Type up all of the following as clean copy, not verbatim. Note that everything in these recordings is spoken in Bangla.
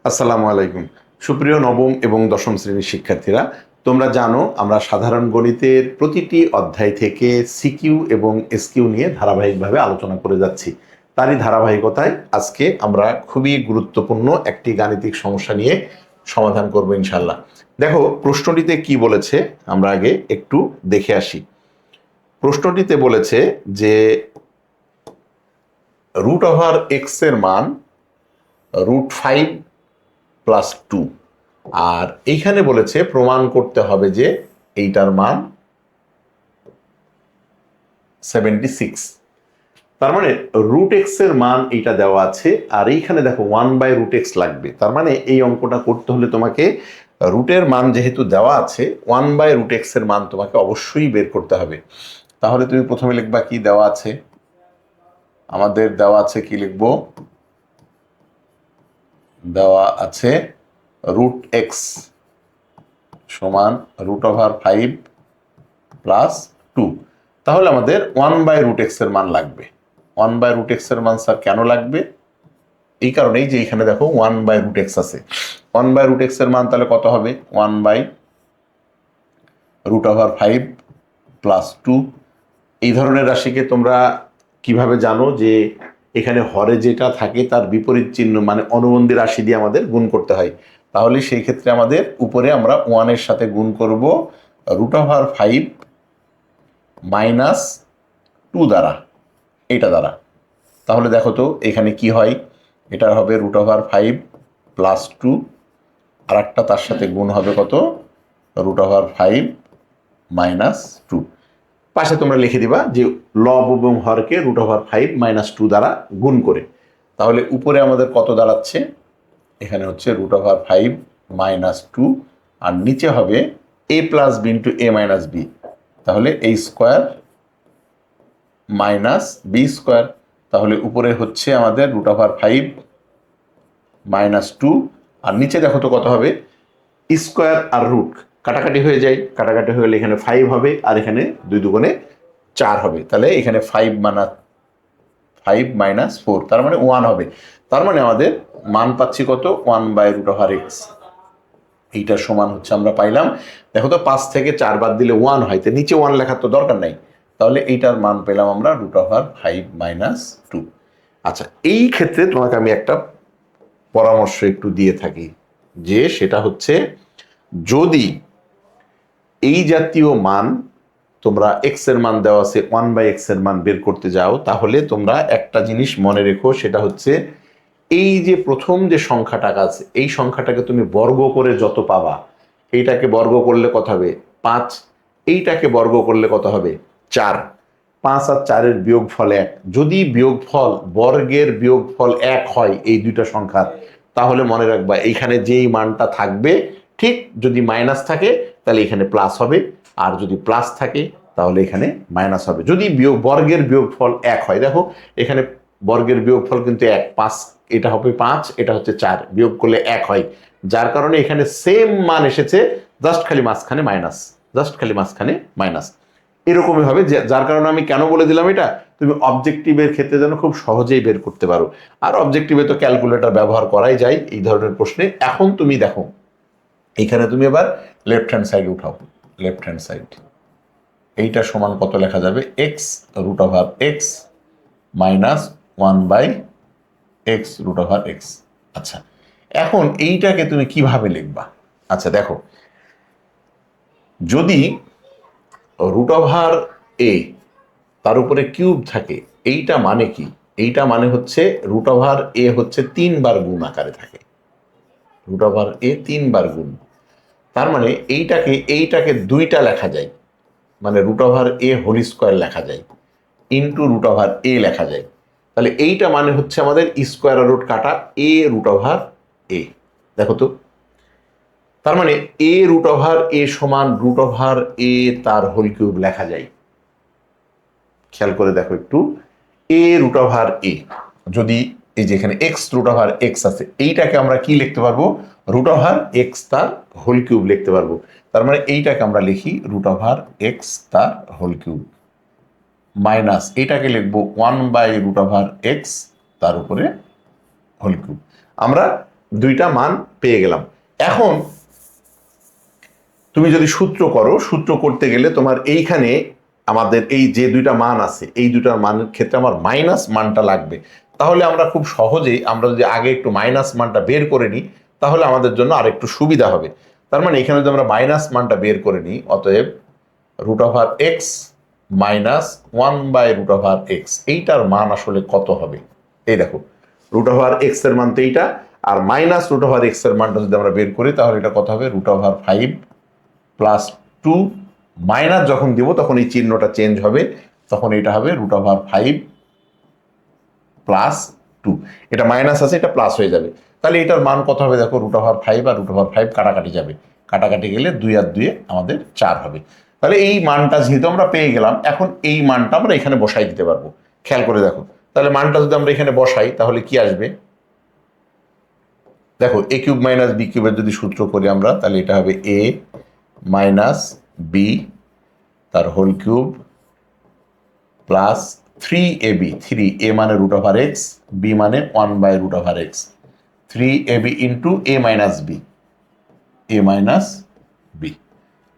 আসসালামু আলাইকুম। সুপ্রিয় নবম এবং দশম শ্রেণীর শিক্ষার্থীরা, তোমরা জানো আমরা সাধারণ গণিতের প্রতিটি অধ্যায় থেকে সিকিউ এবং এসকিউ নিয়ে ধারাবাহিকভাবে আলোচনা করে যাচ্ছি। তারই ধারাবাহিকতায় আজকে আমরা খুবই গুরুত্বপূর্ণ একটি গাণিতিক সমস্যা নিয়ে সমাধান করব ইনশাল্লাহ। দেখো প্রশ্নটিতে কি বলেছে, আমরা আগে একটু দেখে আসি। প্রশ্নটিতে বলেছে যে √(x) এর মান √5 + 2, আর এইখানে বলেছে প্রমাণ করতে হবে যে এইটার মান 76। তার মানে √x এর মান এইটা দেওয়া আছে, আর এইখানে দেখো 1/√x লাগবে। তার মানে এই অঙ্কটা করতে হলে তোমাকে রুটের মান যেহেতু দেওয়া আছে, 1/√x এর মান তোমাকে অবশ্যই বের করতে হবে। তাহলে তুমি প্রথমে লিখবা কি দেওয়া আছে, আমাদের দেওয়া আছে কি লিখবো, দেওয়া আছে √x সমান √5 + 2। তাহলে আমাদের 1/√x এর মান লাগবে। 1/√x এর মান স্যার কেন লাগবে? এই কারণেই যে এখানে দেখো 1/√x আছে। 1/√x এর মান তাহলে কত হবে? 1/√5 + 2। এই ধরনের রাশিকে তোমরা কিভাবে জানো যে এখানে হরে যেটা থাকে তার বিপরীত চিহ্ন মানে অনুবন্ধী রাশি দিয়ে আমাদের গুণ করতে হয়। তাহলে সেই ক্ষেত্রে আমাদের উপরে আমরা 1 এর সাথে গুণ করব √5 - 2 দ্বারা, এটা দ্বারা। তাহলে দেখো তো এখানে কি হয়, এটা হবে √5 + 2, আর একটা তার সাথে গুণ হবে কত, √5 - 2। পাশে তোমরা লিখে দিবা যে লব এবং হরকে √5 - 2 দ্বারা গুণ করে। তাহলে উপরে আমাদের কত দাঁড়াচ্ছে, এখানে হচ্ছে √5 - 2, আর নিচে হবে a + b × a - b। তাহলে a² - b²। তাহলে উপরে হচ্ছে আমাদের √5 - 2, আর নিচে দেখো তো কত হবে, স্কোয়ার আর রুট কাটাকাটি হয়ে যায়, কাটাকাটি হয়ে গেলে এখানে 5 হবে, আর এখানে 2 দুগুণে 4 হবে। তাহলে এখানে 5 - 4, তার মানে 1 হবে। তার মানে আমাদের মান পাচ্ছি কত, 1/√x। এইটার সমান হচ্ছে আমরা পাইলাম, দেখো তো 5 থেকে 4 বাদ দিলে 1 হয়, তো নিচে 1 লেখার তো দরকার নাই। তাহলে এইটার মান পেলাম আমরা √5 - 2। আচ্ছা, এই ক্ষেত্রে তোমাকে আমি একটা পরামর্শ একটু দিয়ে থাকি, যে সেটা হচ্ছে যদি এই জাতীয় মান তোমরা এক্স এর মান দেওয়া আছে 1/x এর মান বের করতে যাও, তাহলে তোমরা একটা জিনিস মনে রেখো, সেটা হচ্ছে এই যে প্রথম যে সংখ্যাটা আছে, এই সংখ্যাটাকে তুমি বর্গ করে যত পাবা, এইটাকে বর্গ করলে কত হবে, 5। এইটাকে বর্গ করলে কত হবে, 4। 5 আর 4-এর বিয়োগফল 1। যদি বিয়োগফল বর্গের বিয়োগফল 1 হয় এই দুইটা সংখ্যার, তাহলে মনে রাখবা এইখানে যেই মানটা থাকবে, ঠিক যদি মাইনাস থাকে তাহলে এখানে প্লাস হবে, আর যদি প্লাস থাকে তাহলে এখানে মাইনাস হবে। যদি বর্গের বিয়োগফল 1 হয়, দেখো এখানে বর্গের বিয়োগফল কিন্তু 1, 5, এটা হবে 5, এটা হচ্ছে 4, বিয়োগ করলে 1 হয়, যার কারণে এখানে সেম মান এসেছে, জাস্ট খালি মাঝখানে মাইনাস, জাস্ট খালি মাঝখানে মাইনাস। এরকমই হবে, যার কারণে আমি কেন বলে দিলাম এটা, তুমি অবজেক্টিভের ক্ষেত্রে যেন খুব সহজেই বের করতে পারো। আর অবজেক্টিভে তো ক্যালকুলেটর ব্যবহার করাই যায় এই ধরনের প্রশ্নে। এখন তুমি দেখো এখানে তুমি এবার লেফট হ্যান্ড সাইড উঠাও, লেফট হ্যান্ড সাইড, এইটা সমান কত লেখা যাবে, x√(x - 1/x √(x)। আচ্ছা, এখন এইটাকে তুমি কিভাবে লিখবা? আচ্ছা দেখো, যদি √a তার উপরে কিউব থাকে, এইটা মানে কি, এইটা মানে হচ্ছে √a হচ্ছে 3 বার গুণ আকারে থাকে, √a 3 বার গুণ। তার মানে এইটাকে 2টা লেখা যায়, মানে √a হোল স্কোয়ার লেখা যায়, ইন্টু √a লেখা যায়। তাহলে এইটা মানে হচ্ছে আমাদের স্কোয়ার আর রুট কাটা a√a। দেখো তো, তার মানে a√a সমান √a তার হোল কিউব লেখা যায়। খেয়াল করে দেখো একটু, a√a যদি এই যে এখানে x√x আছে, এইটাকে আমরা কি লিখতে পারবো, √x তার হোল কিউব লিখতে পারবো। তার মানে এইটাকে আমরা লিখি √x তার হোল কিউব, মাইনাস এটাকে লিখবো 1/√x তার উপরে হোল কিউব। আমরা দুইটা মান পেয়ে গেলাম। এখন তুমি যদি সূত্র করো, সূত্র করতে গেলে তোমার এইখানে আমাদের এই যে দুইটা মান আছে, এই দুইটার মানের ক্ষেত্রে আমার মাইনাস মানটা লাগবে। তাহলে আমরা খুব সহজেই, আমরা যদি আগে একটু মাইনাস মানটা বের করে নিই তাহলে আমাদের জন্য আরেকটু সুবিধা হবে। তার মানে এখানে যদি আমরা মাইনাস মানটা বের করে নিই, অতএব √x মাইনাস 1/√x, এইটার মান আসলে কত হবে? এই দেখো, √x এর মান তো এইটা, আর মাইনাস √x এর মানটা যদি আমরা বের করি তাহলে এটা কত হবে? √5 প্লাস 2, মাইনাস যখন দিব তখন এই চিহ্নটা চেঞ্জ হবে, তখন এটা হবে √5 প্লাস 2। এটা মাইনাস আছে, এটা প্লাস হয়ে যাবে। তাহলে এটার মান কত হবে? দেখো, √5 আর √5 কাটাকাটি যাবে, কাটাকাটি গেলে 2 আর 2 আমাদের 4 হবে। তাহলে এই মানটা যেহেতু আমরা পেয়ে গেলাম, এখন এই মানটা আমরা এখানে বসাই দিতে পারবো। খেয়াল করে দেখো, তাহলে মানটা যদি আমরা এখানে বসাই তাহলে কি আসবে? দেখো, a³ মাইনাস b³ এর যদি সূত্র করি আমরা, তাহলে এটা হবে a মাইনাস b তার whole cube plus 3ab, 3 a মানে √x, b মানে 1/√x, 3ab into a minus b।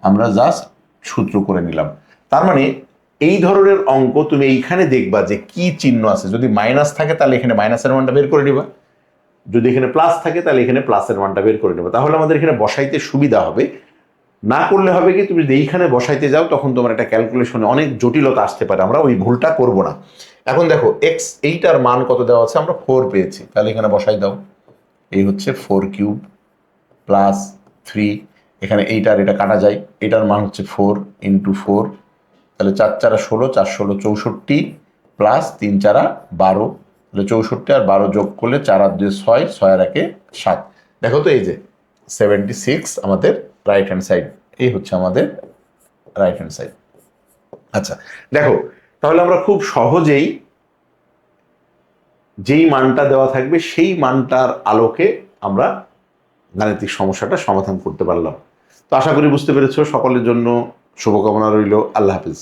আমরা জাস্ট সূত্র করে নিলাম। তার মানে এই ধরনের অঙ্ক তুমি এইখানে দেখবা যে কি চিহ্ন আছে। যদি মাইনাস থাকে তাহলে এখানে মাইনাসের মানটা বের করে নিবা, যদি এখানে প্লাস থাকে তাহলে এখানে প্লাসের মানটা বের করে নেবা। তাহলে আমাদের এখানে বসাইতে সুবিধা হবে। না করলে হবে কি, তুমি যদি এইখানে বসাইতে যাও তখন তোমার একটা ক্যালকুলেশনে অনেক জটিলতা আসতে পারে, আমরা ওই ভুলটা করব না। এখন দেখো, এক্স এইটার মান কত দেওয়া আছে? আমরা 4 পেয়েছি, তাহলে এখানে বসাই দাও। এই হচ্ছে 4³ প্লাস 3, এখানে এইটার এটা কাটা যায়, এটার মান হচ্ছে 4 ইন্টু 4, তাহলে 4 4 16, 4 16 64 প্লাস 3 4 12, তাহলে 64 আর 12 যোগ করলে 4 আর 2 6, 6 আর 1 7। দেখো তো, এই যে 76 আমাদের রাইট হ্যান্ড সাইড, এই হচ্ছে আমাদের রাইট হ্যান্ড সাইড। আচ্ছা দেখো, তাহলে আমরা খুব সহজেই যেই মানটা দেওয়া থাকবে সেই মানটার আলোকে আমরা গাণিতিক সমস্যাটা সমাধান করতে পারলাম। তো আশা করি বুঝতে পেরেছো। সকলের জন্য শুভকামনা রইল। আল্লাহ হাফিজ।